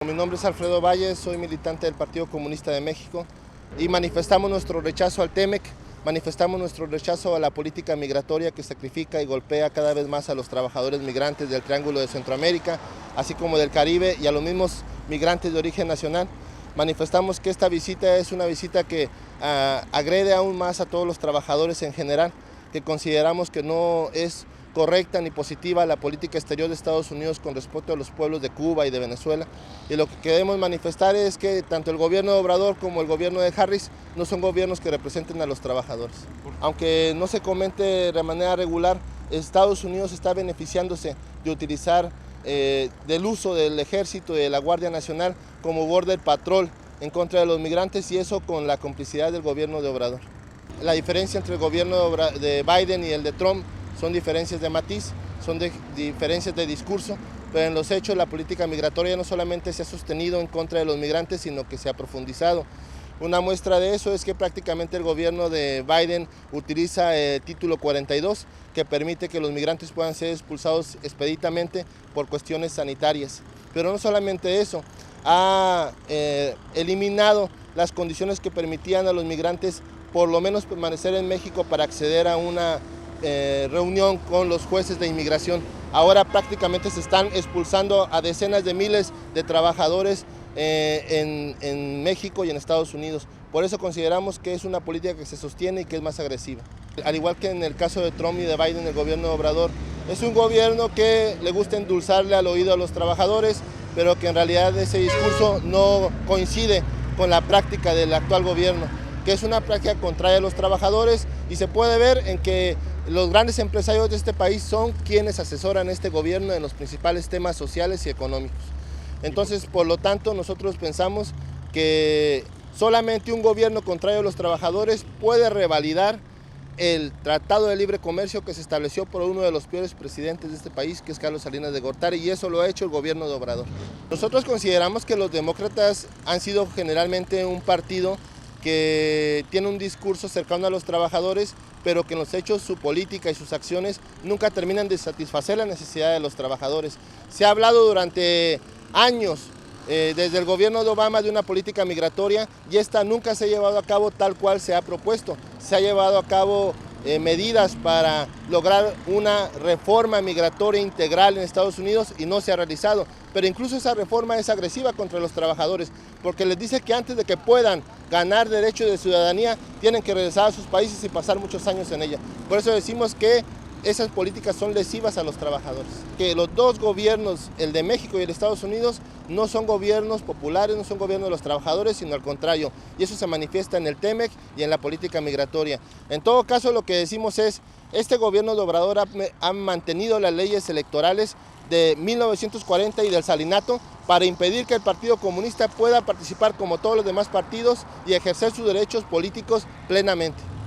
Mi nombre es Alfredo Valle, soy militante del Partido Comunista de México y manifestamos nuestro rechazo al TEMEC, manifestamos nuestro rechazo a la política migratoria que sacrifica y golpea cada vez más a los trabajadores migrantes del Triángulo de Centroamérica, así como del Caribe y a los mismos migrantes de origen nacional. Manifestamos que esta visita es una visita que agrede aún más a todos los trabajadores en general, que consideramos que no es correcta ni positiva la política exterior de Estados Unidos con respecto a los pueblos de Cuba y de Venezuela. Y lo que queremos manifestar es que tanto el gobierno de Obrador como el gobierno de Harris no son gobiernos que representen a los trabajadores. Aunque no se comente de manera regular, Estados Unidos está beneficiándose de utilizar del uso del ejército y de la Guardia Nacional como border patrol en contra de los migrantes, y eso con la complicidad del gobierno de Obrador. La diferencia entre el gobierno de Biden y el de Trump son diferencias de matiz, son diferencias de discurso, pero en los hechos la política migratoria no solamente se ha sostenido en contra de los migrantes, sino que se ha profundizado. Una muestra de eso es que prácticamente el gobierno de Biden utiliza el título 42, que permite que los migrantes puedan ser expulsados expeditamente por cuestiones sanitarias. Pero no solamente eso, ha eliminado las condiciones que permitían a los migrantes por lo menos permanecer en México para acceder a una reunión con los jueces de inmigración. Ahora prácticamente se están expulsando a decenas de miles de trabajadores en México y en Estados Unidos. Por eso consideramos que es una política que se sostiene y que es más agresiva. Al igual que en el caso de Trump y de Biden, el gobierno de Obrador es un gobierno que le gusta endulzarle al oído a los trabajadores, pero que en realidad ese discurso no coincide con la práctica del actual gobierno, que es una práctica contraria a los trabajadores, y se puede ver en que los grandes empresarios de este país son quienes asesoran a este gobierno en los principales temas sociales y económicos. Entonces, por lo tanto, nosotros pensamos que solamente un gobierno contrario a los trabajadores puede revalidar el Tratado de Libre Comercio que se estableció por uno de los peores presidentes de este país, que es Carlos Salinas de Gortari, y eso lo ha hecho el gobierno de Obrador. Nosotros consideramos que los demócratas han sido generalmente un partido que tiene un discurso cercano a los trabajadores, pero que en los hechos su política y sus acciones nunca terminan de satisfacer la necesidad de los trabajadores. Se ha hablado durante años, desde el gobierno de Obama, de una política migratoria, y esta nunca se ha llevado a cabo tal cual se ha propuesto. Se ha llevado a cabo medidas para lograr una reforma migratoria integral en Estados Unidos y no se ha realizado. Pero incluso esa reforma es agresiva contra los trabajadores, porque les dice que antes de que puedan ganar derecho de ciudadanía, tienen que regresar a sus países y pasar muchos años en ella. Por eso decimos que esas políticas son lesivas a los trabajadores. Que los dos gobiernos, el de México y el de Estados Unidos, no son gobiernos populares, no son gobiernos de los trabajadores, sino al contrario. Y eso se manifiesta en el TEMEC y en la política migratoria. En todo caso, lo que decimos es, este gobierno de Obrador ha mantenido las leyes electorales de 1940 y del Salinato para impedir que el Partido Comunista pueda participar como todos los demás partidos y ejercer sus derechos políticos plenamente.